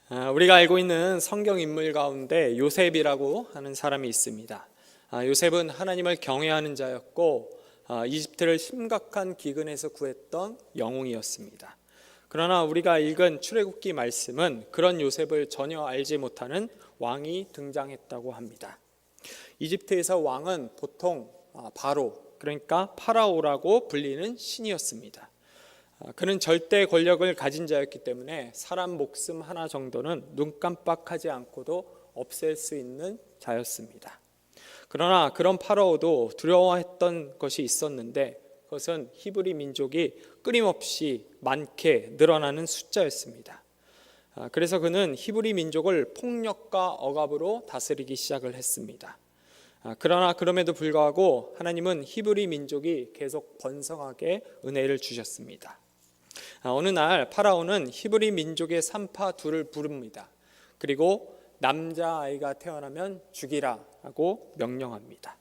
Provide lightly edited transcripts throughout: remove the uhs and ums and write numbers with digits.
우리가 알고 있는 성경 인물 가운데 요셉이라고 하는 사람이 있습니다. 요셉은 하나님을 경외하는 자였고 이집트를 심각한 기근에서 구했던 영웅이었습니다. 그러나 우리가 읽은 출애굽기 말씀은 그런 요셉을 전혀 알지 못하는 왕이 등장했다고 합니다. 이집트에서 왕은 보통 바로, 그러니까 파라오라고 불리는 신이었습니다. 그는 절대 권력을 가진 자였기 때문에 사람 목숨 하나 정도는 눈 깜빡하지 않고도 없앨 수 있는 자였습니다. 그러나 그런 파라오도 두려워했던 것이 있었는데 그것은 히브리 민족이 끊임없이 많게 늘어나는 숫자였습니다. 그래서 그는 히브리 민족을 폭력과 억압으로 다스리기 시작을 했습니다. 그러나 그럼에도 불구하고 하나님은 히브리 민족이 계속 번성하게 은혜를 주셨습니다. 어느 날 파라오는 히브리 민족의 산파 둘을 부릅니다. 그리고 남자아이가 태어나면 죽이라 하고 명령합니다.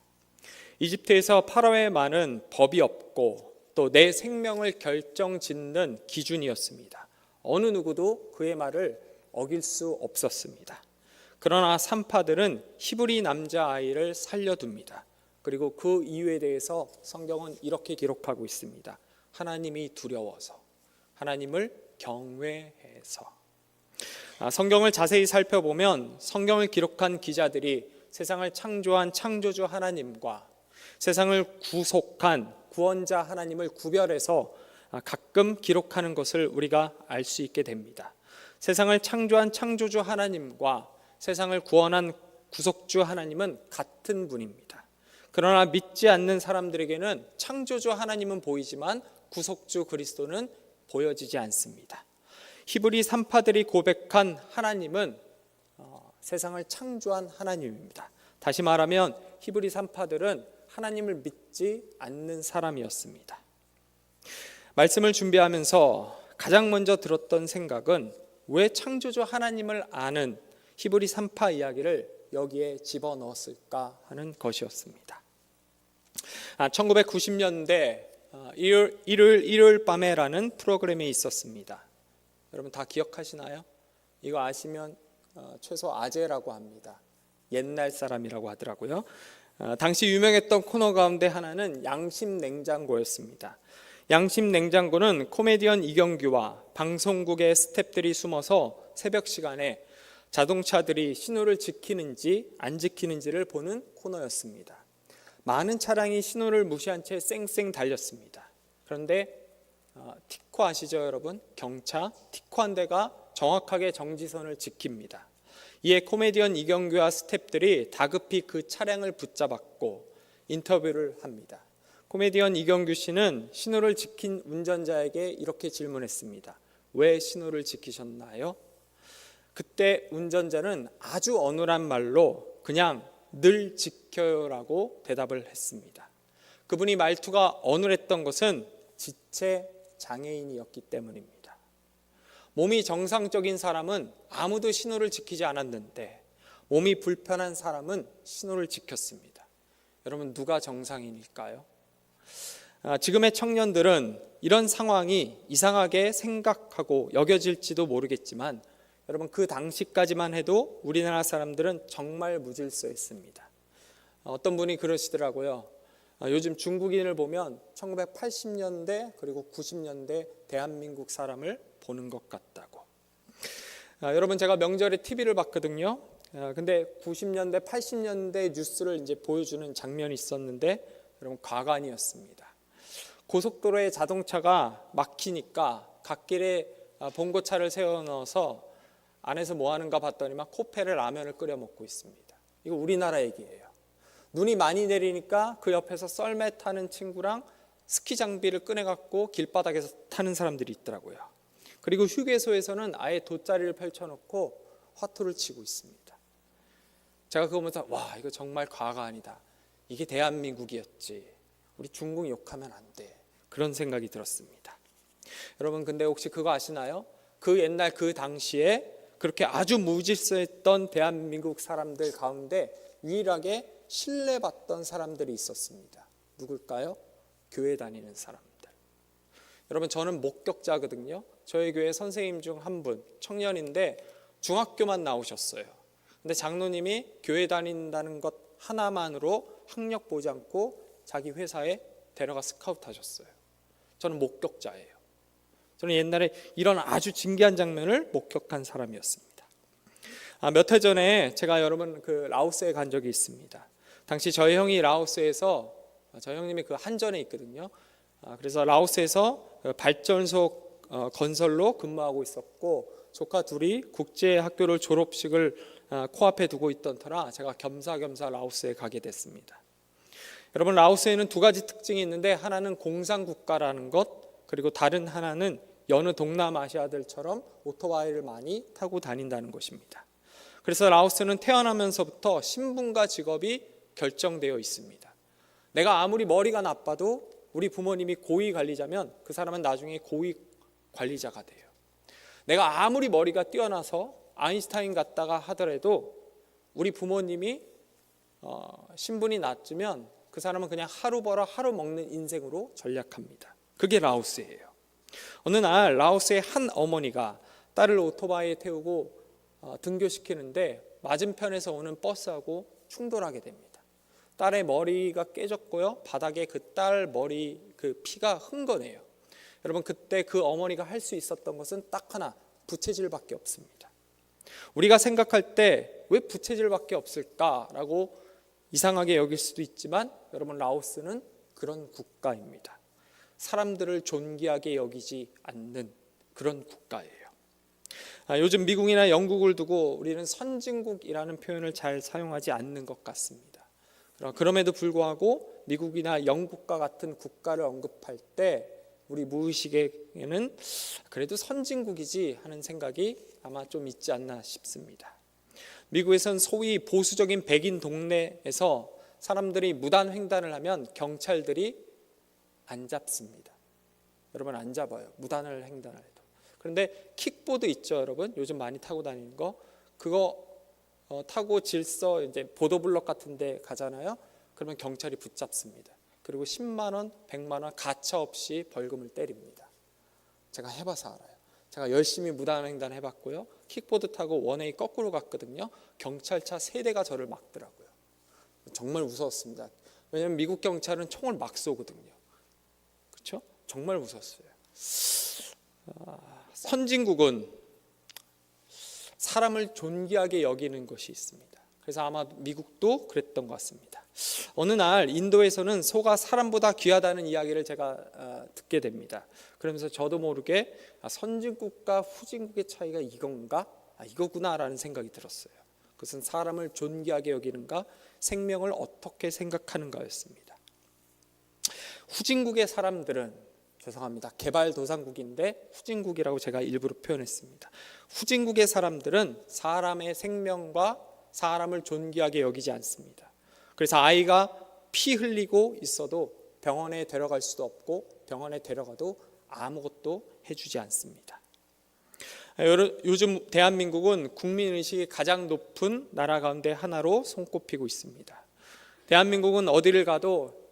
이집트에서 파라오의 말은 법이 없고 또 내 생명을 결정짓는 기준이었습니다. 어느 누구도 그의 말을 어길 수 없었습니다. 그러나 산파들은 히브리 남자아이를 살려둡니다. 그리고 그 이유에 대해서 성경은 이렇게 기록하고 있습니다. 하나님이 두려워서, 하나님을 경외해서. 성경을 자세히 살펴보면 성경을 기록한 기자들이 세상을 창조한 창조주 하나님과 세상을 구속한 구원자 하나님을 구별해서 가끔 기록하는 것을 우리가 알 수 있게 됩니다. 세상을 창조한 창조주 하나님과 세상을 구원한 구속주 하나님은 같은 분입니다. 그러나 믿지 않는 사람들에게는 창조주 하나님은 보이지만 구속주 그리스도는 보여지지 않습니다. 히브리 산파들이 고백한 하나님은 세상을 창조한 하나님입니다. 다시 말하면 히브리 산파들은 하나님을 믿지 않는 사람이었습니다. 말씀을 준비하면서 가장 먼저 들었던 생각은 왜 창조주 하나님을 아는 히브리 산파 이야기를 여기에 집어넣었을까 하는 것이었습니다. 1990년대 일요일 밤에라는 프로그램이 있었습니다. 여러분 다 기억하시나요? 이거 아시면 최소 아재라고 합니다. 옛날 사람이라고 하더라고요. 당시 유명했던 코너 가운데 하나는 양심냉장고였습니다. 양심냉장고는 코미디언 이경규와 방송국의 스태프들이 숨어서 새벽 시간에 자동차들이 신호를 지키는지 안 지키는지를 보는 코너였습니다. 많은 차량이 신호를 무시한 채 쌩쌩 달렸습니다. 그런데 티코 아시죠 여러분? 경차 티코 한 대가 정확하게 정지선을 지킵니다. 이에 코미디언 이경규와 스태프들이 다급히 그 차량을 붙잡았고 인터뷰를 합니다. 코미디언 이경규 씨는 신호를 지킨 운전자에게 이렇게 질문했습니다. 왜 신호를 지키셨나요? 그때 운전자는 아주 어눌한 말로 그냥 늘 지켜요라고 대답을 했습니다. 그분이 말투가 어눌했던 것은 지체 장애인이었기 때문입니다. 몸이 정상적인 사람은 아무도 신호를 지키지 않았는데 몸이 불편한 사람은 신호를 지켰습니다. 여러분 누가 정상인일까요? 지금의 청년들은 이런 상황이 이상하게 생각하고 여겨질지도 모르겠지만 여러분 그 당시까지만 해도 우리나라 사람들은 정말 무질서했습니다. 어떤 분이 그러시더라고요. 요즘 중국인을 보면 1980년대 그리고 90년대 대한민국 사람을 보는 것 같다고. 여러분 제가 명절에 TV를 봤거든요. 근데 90년대 80년대 뉴스를 이제 보여주는 장면이 있었는데 여러분 과관이었습니다. 고속도로에 자동차가 막히니까 갓길에 봉고차를 세워 넣어서 안에서 뭐 하는가 봤더니만 코펠에 라면을 끓여 먹고 있습니다. 이거 우리나라 얘기예요. 눈이 많이 내리니까 그 옆에서 썰매 타는 친구랑 스키 장비를 꺼내갖고 길바닥에서 타는 사람들이 있더라고요. 그리고 휴게소에서는 아예 돗자리를 펼쳐놓고 화투를 치고 있습니다. 제가 그거 보면서 와 이거 정말 과가아니다. 이게 대한민국이었지. 우리 중국 욕하면 안 돼. 그런 생각이 들었습니다. 여러분 근데 혹시 그거 아시나요? 그 옛날 그 당시에 그렇게 아주 무질서했던 대한민국 사람들 가운데 유일하게 신뢰받던 사람들이 있었습니다. 누굴까요? 교회 다니는 사람들. 여러분 저는 목격자거든요. 저희 교회 선생님 중 한 분, 청년인데 중학교만 나오셨어요. 근데 장로님이 교회 다닌다는 것 하나만으로 학력 보지 않고 자기 회사에 데려가 스카우트 하셨어요. 저는 목격자예요. 저는 옛날에 이런 아주 진기한 장면을 목격한 사람이었습니다. 몇 해 전에 제가 여러분 라오스에 간 적이 있습니다. 당시 저희 형이 라오스에서 저희 형님이 한전에 있거든요. 그래서 라오스에서 발전소 건설로 근무하고 있었고 조카 둘이 국제학교를 졸업식을 코앞에 두고 있던 터라 제가 겸사겸사 라오스에 가게 됐습니다. 여러분, 라오스에는 두 가지 특징이 있는데 하나는 공산국가라는 것, 그리고 다른 하나는 여느 동남아시아들처럼 오토바이를 많이 타고 다닌다는 것입니다. 그래서 라오스는 태어나면서부터 신분과 직업이 결정되어 있습니다. 내가 아무리 머리가 나빠도 우리 부모님이 고위 관리자면 그 사람은 나중에 고위 관리자가 돼요. 내가 아무리 머리가 뛰어나서 아인슈타인 같다가 하더라도 우리 부모님이 신분이 낮으면 그 사람은 그냥 하루 벌어 하루 먹는 인생으로 전략합니다. 그게 라오스예요. 어느 날 라오스의 한 어머니가 딸을 오토바이에 태우고 등교시키는데 맞은편에서 오는 버스하고 충돌하게 됩니다. 딸의 머리가 깨졌고요. 바닥에 그 딸 머리 피가 흥건해요. 여러분, 그때 그 어머니가 할 수 있었던 것은 딱 하나, 부채질밖에 없습니다. 우리가 생각할 때 왜 부채질밖에 없을까라고 이상하게 여길 수도 있지만 여러분, 라오스는 그런 국가입니다. 사람들을 존귀하게 여기지 않는 그런 국가예요. 요즘 미국이나 영국을 두고 우리는 선진국이라는 표현을 잘 사용하지 않는 것 같습니다. 그럼에도 불구하고 미국이나 영국과 같은 국가를 언급할 때 우리 무의식에는 그래도 선진국이지 하는 생각이 아마 좀 있지 않나 싶습니다. 미국에선 소위 보수적인 백인 동네에서 사람들이 무단 횡단을 하면 경찰들이 안 잡습니다. 여러분, 안 잡아요. 무단을 횡단을 해도. 그런데 킥보드 있죠, 여러분? 요즘 많이 타고 다니는 거. 그거 타고 질서 이제 보도블록 같은 데 가잖아요. 그러면 경찰이 붙잡습니다. 그리고 10만 원, 100만 원 가차 없이 벌금을 때립니다. 제가 해봐서 알아요. 제가 열심히 무단횡단 해봤고요. 킥보드 타고 원웨이 거꾸로 갔거든요. 경찰차 3대가 저를 막더라고요. 정말 무서웠습니다. 왜냐하면 미국 경찰은 총을 막 쏘거든요. 그렇죠? 정말 무서웠어요. 선진국은 사람을 존귀하게 여기는 것이 있습니다. 그래서 아마 미국도 그랬던 것 같습니다. 어느 날 인도에서는 소가 사람보다 귀하다는 이야기를 제가 듣게 됩니다. 그러면서 저도 모르게 선진국과 후진국의 차이가 이건가? 이거구나라는 생각이 들었어요. 그것은 사람을 존귀하게 여기는가, 생명을 어떻게 생각하는가였습니다. 후진국의 사람들은, 죄송합니다, 개발도상국인데 후진국이라고 제가 일부러 표현했습니다. 후진국의 사람들은 사람의 생명과 사람을 존귀하게 여기지 않습니다. 그래서 아이가 피 흘리고 있어도 병원에 데려갈 수도 없고 병원에 데려가도 아무것도 해주지 않습니다. 요즘 대한민국은 국민의식이 가장 높은 나라 가운데 하나로 손꼽히고 있습니다. 대한민국은 어디를 가도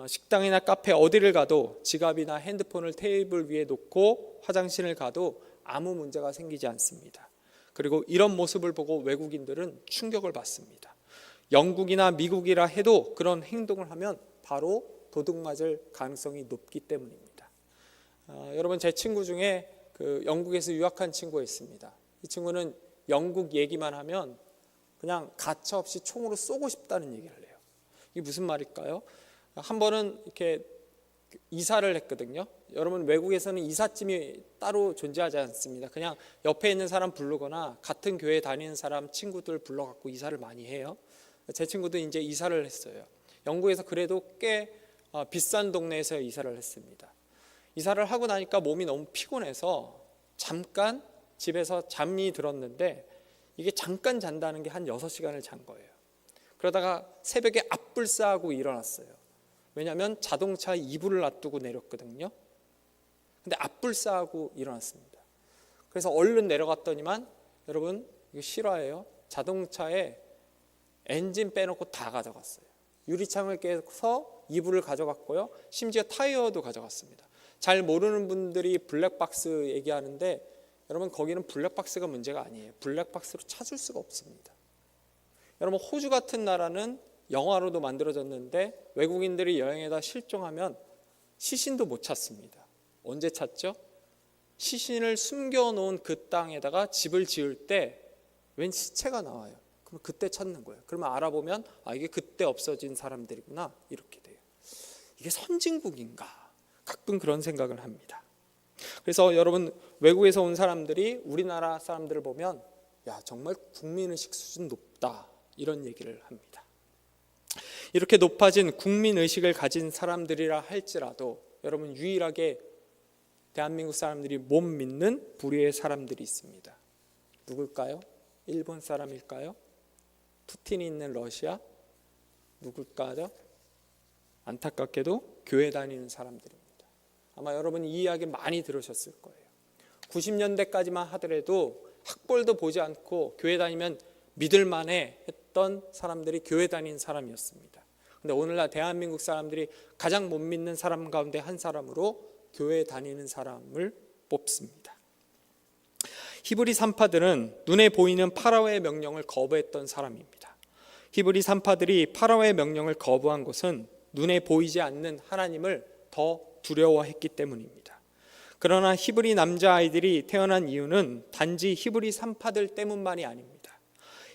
식당이나 카페 어디를 가도 지갑이나 핸드폰을 테이블 위에 놓고 화장실을 가도 아무 문제가 생기지 않습니다. 그리고 이런 모습을 보고 외국인들은 충격을 받습니다. 영국이나 미국이라 해도 그런 행동을 하면 바로 도둑맞을 가능성이 높기 때문입니다. 여러분, 제 친구 중에 영국에서 유학한 친구가 있습니다. 이 친구는 영국 얘기만 하면 그냥 가차없이 총으로 쏘고 싶다는 얘기를 해요. 이게 무슨 말일까요? 한 번은 이렇게 이사를 했거든요. 여러분, 외국에서는 이삿짐이 따로 존재하지 않습니다. 그냥 옆에 있는 사람 부르거나 같은 교회 다니는 사람 친구들 불러갖고 이사를 많이 해요. 제 친구도 이제 이사를 했어요. 영국에서 그래도 꽤 비싼 동네에서 이사를 했습니다. 이사를 하고 나니까 몸이 너무 피곤해서 잠깐 집에서 잠이 들었는데 이게 잠깐 잔다는 게 한 6시간을 잔 거예요. 그러다가 새벽에 앞불싸하고 일어났어요. 왜냐하면 자동차에 이불을 놔두고 내렸거든요. 근데 앞불싸하고 일어났습니다. 그래서 얼른 내려갔더니만, 여러분 이거 실화예요. 자동차에 엔진 빼놓고 다 가져갔어요. 유리창을 깨서 이불을 가져갔고요. 심지어 타이어도 가져갔습니다. 잘 모르는 분들이 블랙박스 얘기하는데 여러분 거기는 블랙박스가 문제가 아니에요. 블랙박스로 찾을 수가 없습니다. 여러분 호주 같은 나라는 영화로도 만들어졌는데 외국인들이 여행에다 실종하면 시신도 못 찾습니다. 언제 찾죠? 시신을 숨겨놓은 그 땅에다가 집을 지을 때 웬 시체가 나와요. 그럼 그때 찾는 거예요. 그러면 알아보면 이게 그때 없어진 사람들이구나 이렇게 돼요. 이게 선진국인가? 가끔 그런 생각을 합니다. 그래서 여러분 외국에서 온 사람들이 우리나라 사람들을 보면 야 정말 국민의식 수준 높다 이런 얘기를 합니다. 이렇게 높아진 국민의식을 가진 사람들이라 할지라도 여러분 유일하게 대한민국 사람들이 못 믿는 불의의 사람들이 있습니다. 누굴까요? 일본 사람일까요? 푸틴이 있는 러시아? 누굴까요? 안타깝게도 교회 다니는 사람들입니다. 아마 여러분이 이 이야기 많이 들으셨을 거예요. 90년대까지만 하더라도 학벌도 보지 않고 교회 다니면 믿을만해 했던 사람들이 교회 다니는 사람이었습니다. 근데 오늘날 대한민국 사람들이 가장 못 믿는 사람 가운데 한 사람으로 교회 다니는 사람을 뽑습니다. 히브리 산파들은 눈에 보이는 파라오의 명령을 거부했던 사람입니다. 히브리 산파들이 파라오의 명령을 거부한 것은 눈에 보이지 않는 하나님을 더 두려워했기 때문입니다. 그러나 히브리 남자아이들이 태어난 이유는 단지 히브리 산파들 때문만이 아닙니다.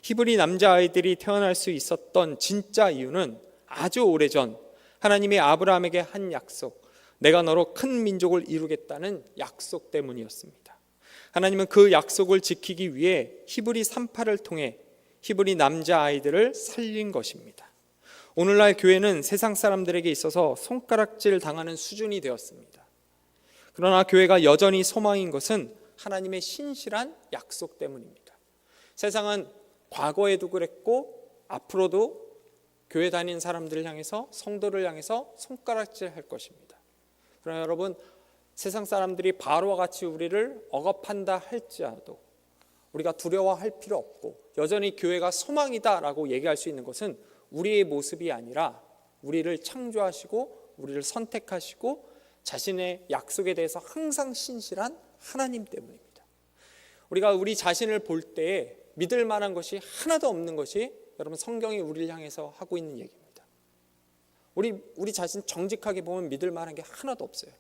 히브리 남자아이들이 태어날 수 있었던 진짜 이유는 아주 오래전 하나님이 아브라함에게 한 약속, 내가 너로 큰 민족을 이루겠다는 약속 때문이었습니다. 하나님은 그 약속을 지키기 위해 히브리 산파를 통해 히브리 남자아이들을 살린 것입니다. 오늘날 교회는 세상 사람들에게 있어서 손가락질 당하는 수준이 되었습니다. 그러나 교회가 여전히 소망인 것은 하나님의 신실한 약속 때문입니다. 세상은 과거에도 그랬고 앞으로도 교회 다니는 사람들을 향해서 성도를 향해서 손가락질 할 것입니다. 그러나 여러분 세상 사람들이 바로와 같이 우리를 억압한다 할지라도 우리가 두려워할 필요 없고 여전히 교회가 소망이다라고 얘기할 수 있는 것은 우리의 모습이 아니라 우리를 창조하시고 우리를 선택하시고 자신의 약속에 대해서 항상 신실한 하나님 때문입니다. 우리가 우리 자신을 볼 때에 믿을 만한 것이 하나도 없는 것이 여러분 성경이 우리를 향해서 하고 있는 얘기입니다. 우리 자신 정직하게 보면 믿을 만한 게 하나도 없어요.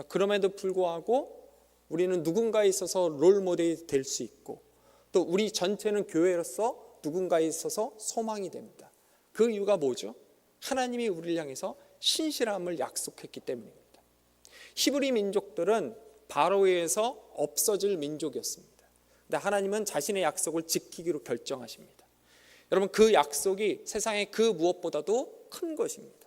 그럼에도 불구하고 우리는 누군가에 있어서 롤 모델이 될 수 있고 또 우리 전체는 교회로서 누군가에 있어서 소망이 됩니다. 그 이유가 뭐죠? 하나님이 우리를 향해서 신실함을 약속했기 때문입니다. 히브리 민족들은 바로에 의해서 없어질 민족이었습니다. 근데 하나님은 자신의 약속을 지키기로 결정하십니다. 여러분 그 약속이 세상의 그 무엇보다도 큰 것입니다.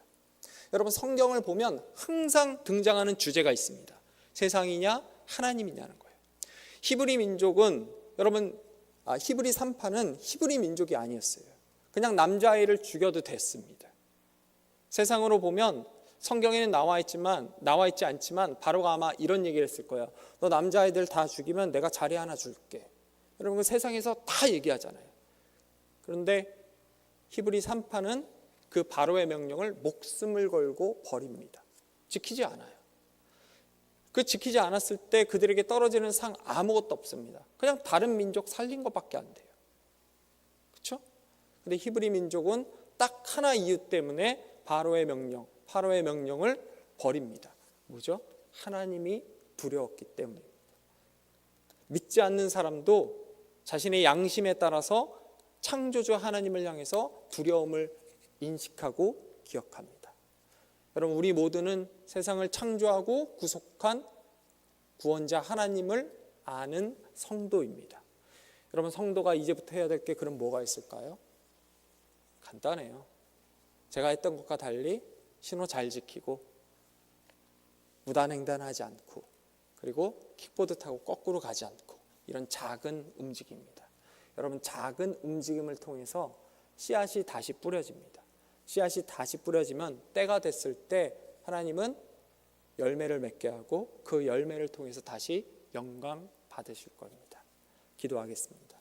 여러분 성경을 보면 항상 등장하는 주제가 있습니다. 세상이냐 하나님이냐는 거예요. 히브리 민족은 여러분 히브리 산파는 히브리 민족이 아니었어요. 그냥 남자아이를 죽여도 됐습니다. 세상으로 보면 성경에는 나와 있지 않지만 바로가 아마 이런 얘기를 했을 거예요. 너 남자아이들 다 죽이면 내가 자리 하나 줄게. 여러분 그 세상에서 다 얘기하잖아요. 그런데 히브리 산파는 그 바로의 명령을 목숨을 걸고 버립니다. 지키지 않아요. 그 지키지 않았을 때 그들에게 떨어지는 상 아무것도 없습니다. 그냥 다른 민족 살린 것밖에 안 돼요. 그렇죠? 근데 히브리 민족은 딱 하나 이유 때문에 파로의 명령을 버립니다. 뭐죠? 하나님이 두려웠기 때문입니다. 믿지 않는 사람도 자신의 양심에 따라서 창조주 하나님을 향해서 두려움을 인식하고 기억합니다. 여러분 우리 모두는 세상을 창조하고 구속한 구원자 하나님을 아는 성도입니다. 여러분 성도가 이제부터 해야 될 게 그럼 뭐가 있을까요? 간단해요. 제가 했던 것과 달리 신호 잘 지키고 무단횡단하지 않고 그리고 킥보드 타고 거꾸로 가지 않고 이런 작은 움직임입니다. 여러분 작은 움직임을 통해서 씨앗이 다시 뿌려집니다. 씨앗이 다시 뿌려지면 때가 됐을 때 하나님은 열매를 맺게 하고 그 열매를 통해서 다시 영광 받으실 겁니다. 기도하겠습니다.